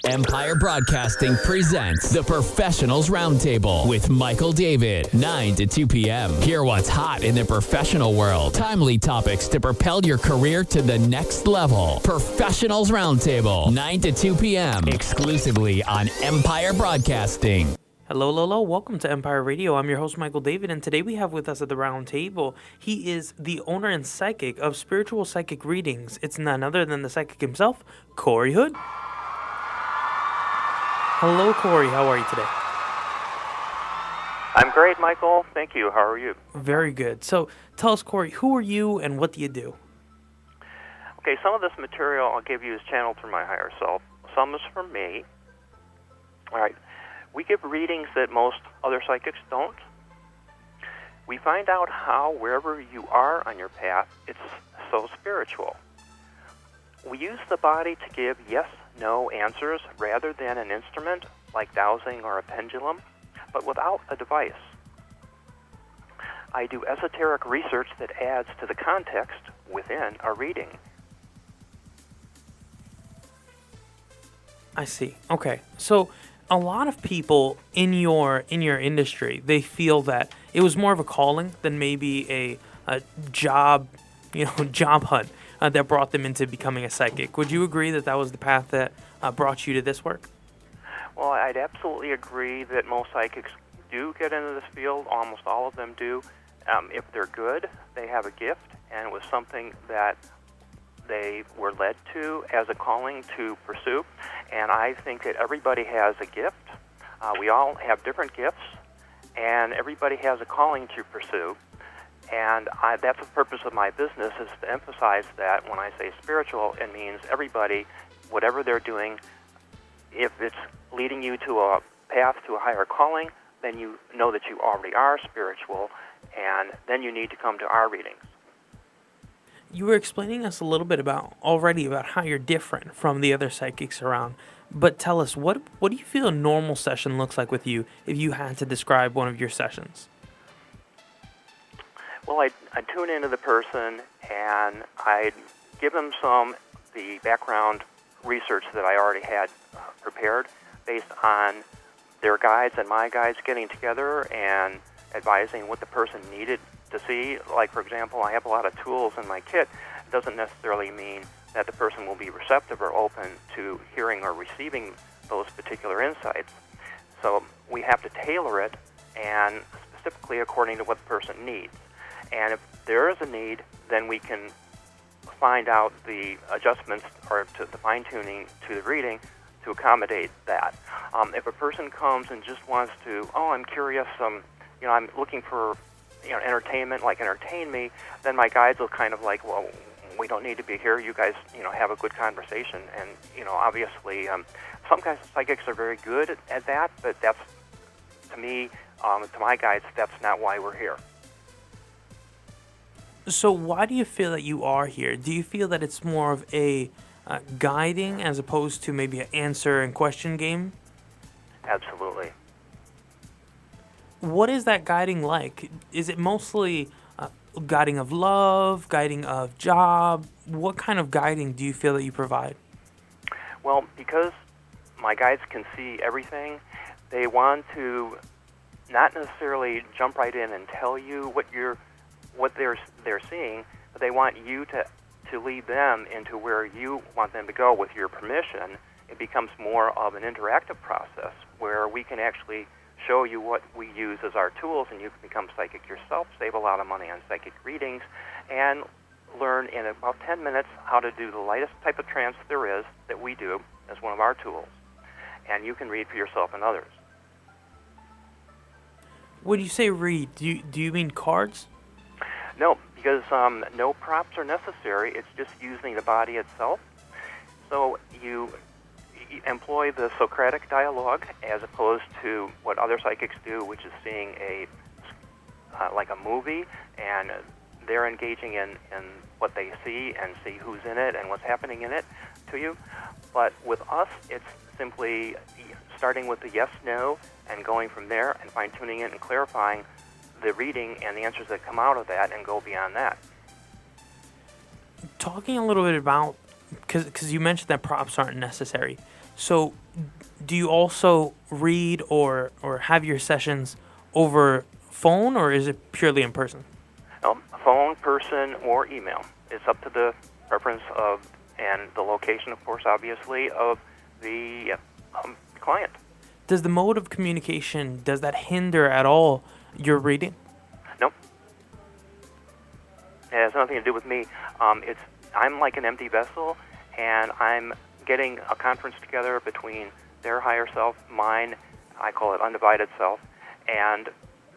Empire Broadcasting presents the Professionals Roundtable with Michael David, 9 to 2 p.m. Hear what's hot in the professional world. Timely topics to propel your career to the next level. Professionals Roundtable, 9 to 2 p.m. exclusively on Empire Broadcasting. Hello. Welcome to Empire Radio. I'm your host, Michael David, and today we have with us at the round table, he is the owner and psychic of Spiritual Psychic Readings. It's none other than the psychic himself, Corey Hood. Hello, Corey. How are you today? I'm great, Michael. Thank you. How are you? Very good. So tell us, Corey, who are you and what do you do? Okay, some of this material I'll give you is channeled through my higher self. Some is from me. All right. We give readings that most other psychics don't. We find out how, wherever you are on your path, it's so spiritual. We use the body to give yes-no answers rather than an instrument like dowsing or a pendulum, but without a device. I do esoteric research that adds to the context within a reading. I see. Okay. So a lot of people in your industry, they feel that it was more of a calling than maybe a job, job hunt that brought them into becoming a psychic. Would you agree that that was the path that brought you to this work? Well, I'd absolutely agree that most psychics do get into this field. Almost all of them do. If they're good, they have a gift, and it was something that they were led to as a calling to pursue. And I think that everybody has a gift. We all have different gifts, and everybody has a calling to pursue. And that's the purpose of my business, is to emphasize that when I say spiritual, it means everybody, whatever they're doing, if it's leading you to a path to a higher calling, then you know that you already are spiritual, and then you need to come to our readings. You were explaining us a little bit about how you're different from the other psychics around. But tell us, what do you feel a normal session looks like with you if you had to describe one of your sessions? Well, I'd tune into the person, and I'd give them the background research that I already had prepared based on their guides and my guides getting together and advising what the person needed to see. Like, for example, I have a lot of tools in my kit. It doesn't necessarily mean that the person will be receptive or open to hearing or receiving those particular insights. So we have to tailor it, and specifically according to what the person needs. And if there is a need, then we can find out the adjustments or to the fine-tuning to the reading to accommodate that. If a person comes and just wants to, I'm curious, I'm looking for entertainment, like entertain me, then my guides will kind of like, well, we don't need to be here. You guys, have a good conversation. And, obviously, some guys, psychics are very good at that, but that's, to me, to my guides, that's not why we're here. So why do you feel that you are here? Do you feel that it's more of a guiding as opposed to maybe an answer and question game? Absolutely. What is that guiding like? Is it mostly guiding of love, guiding of job? What kind of guiding do you feel that you provide? Well, because my guides can see everything, they want to not necessarily jump right in and tell you what they're seeing, but they want you to lead them into where you want them to go with your permission. It becomes more of an interactive process where we can actually show you what we use as our tools, and you can become psychic yourself, save a lot of money on psychic readings, and learn in about 10 minutes how to do the lightest type of trance there is that we do as one of our tools. And you can read for yourself and others. When you say read, do you mean cards? No, because no props are necessary. It's just using the body itself. So you employ the Socratic dialogue as opposed to what other psychics do, which is seeing like a movie, and they're engaging in what they see and see who's in it and what's happening in it to you. But with us, it's simply starting with the yes-no and going from there and fine-tuning it and clarifying the reading and the answers that come out of that and go beyond that. Talking a little bit about, because you mentioned that props aren't necessary, So do you also read or have your sessions over phone, or is it purely in person? Phone, person, or email. It's up to the preference of, and the location, of course, obviously, of the client. Does the mode of communication, does that hinder at all your reading? Nope. It has nothing to do with me. I'm like an empty vessel, and I'm getting a conference together between their higher self, mine, I call it undivided self, and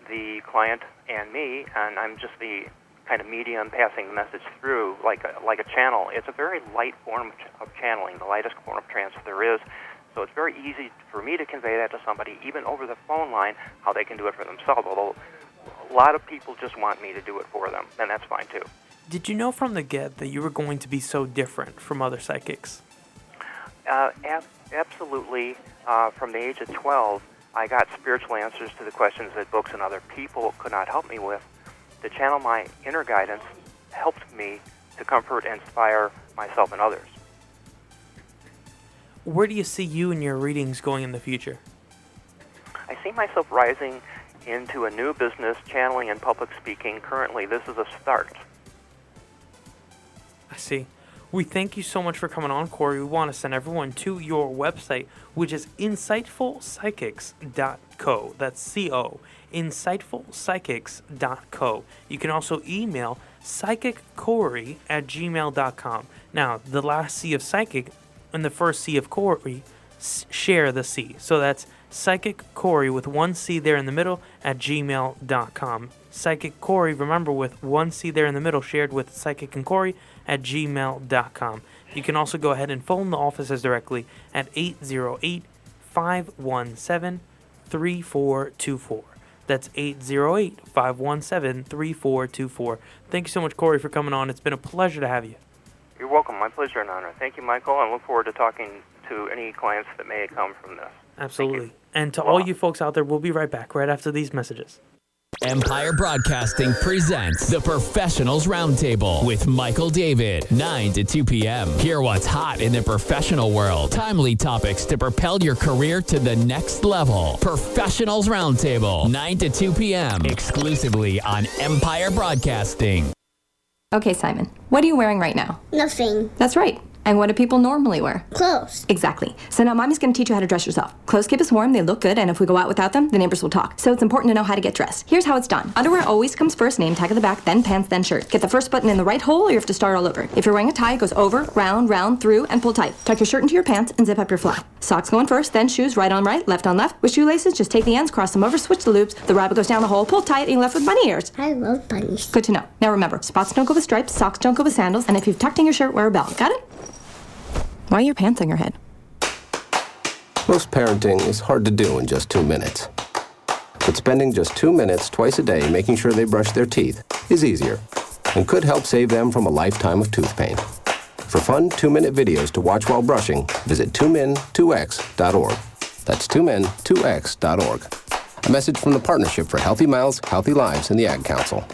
the client and me, and I'm just the kind of medium passing the message through like a channel. It's a very light form of channeling, the lightest form of trance there is. So it's very easy for me to convey that to somebody, even over the phone line, how they can do it for themselves, although a lot of people just want me to do it for them, and that's fine too. Did you know from the get that you were going to be so different from other psychics? Absolutely. From the age of 12, I got spiritual answers to the questions that books and other people could not help me with. To channel my inner guidance helped me to comfort and inspire myself and others. Where do you see you and your readings going in the future? I see myself rising into a new business, channeling and public speaking. Currently, this is a start. I see. We thank you so much for coming on, Corey. We want to send everyone to your website, which is insightfulpsychics.co. That's C-O. Insightfulpsychics.co. You can also email psychiccorey@gmail.com. Now, the last C of psychic and the first C of Corey share the C. So that's Psychic Corey with one C there in the middle at gmail.com. Psychic Corey, remember, with one C there in the middle, shared with Psychic and Corey at gmail.com. You can also go ahead and phone the offices directly at 808-517-3424. That's 808-517-3424. Thank you so much, Corey, for coming on. It's been a pleasure to have you. You're welcome. My pleasure and honor. Thank you, Michael, and look forward to talking to any clients that may come from this. Absolutely. And to all you folks out there, we'll be right back right after these messages. Empire Broadcasting presents the Professionals Roundtable with Michael David, 9 to 2 p.m. Hear what's hot in the professional world. Timely topics to propel your career to the next level. Professionals Roundtable, 9 to 2 p.m. exclusively on Empire Broadcasting. Okay, Simon, what are you wearing right now? Nothing. That's right. And what do people normally wear? Clothes. Exactly. So now Mommy's going to teach you how to dress yourself. Clothes keep us warm, they look good, and if we go out without them, the neighbors will talk. So it's important to know how to get dressed. Here's how it's done. Underwear always comes first, name tag at the back, then pants, then shirt. Get the first button in the right hole, or you have to start all over. If you're wearing a tie, it goes over, round, round, through, and pull tight. Tuck your shirt into your pants and zip up your fly. Socks going first, then shoes, right on right, left on left. With shoelaces, just take the ends, cross them over, switch the loops. The rabbit goes down the hole, pull tight, and you're left with bunny ears. I love bunnies. Good to know. Now remember, spots don't go with stripes, socks don't go with sandals, and if you've tucked in your shirt, wear a belt. Got it? Why are your pants on your head? Most parenting is hard to do in just 2 minutes. But spending just 2 minutes twice a day making sure they brush their teeth is easier and could help save them from a lifetime of tooth pain. For fun 2-minute videos to watch while brushing, visit 2min2x.org. That's 2min2x.org. A message from the Partnership for Healthy Mouths, Healthy Lives and the Ad Council.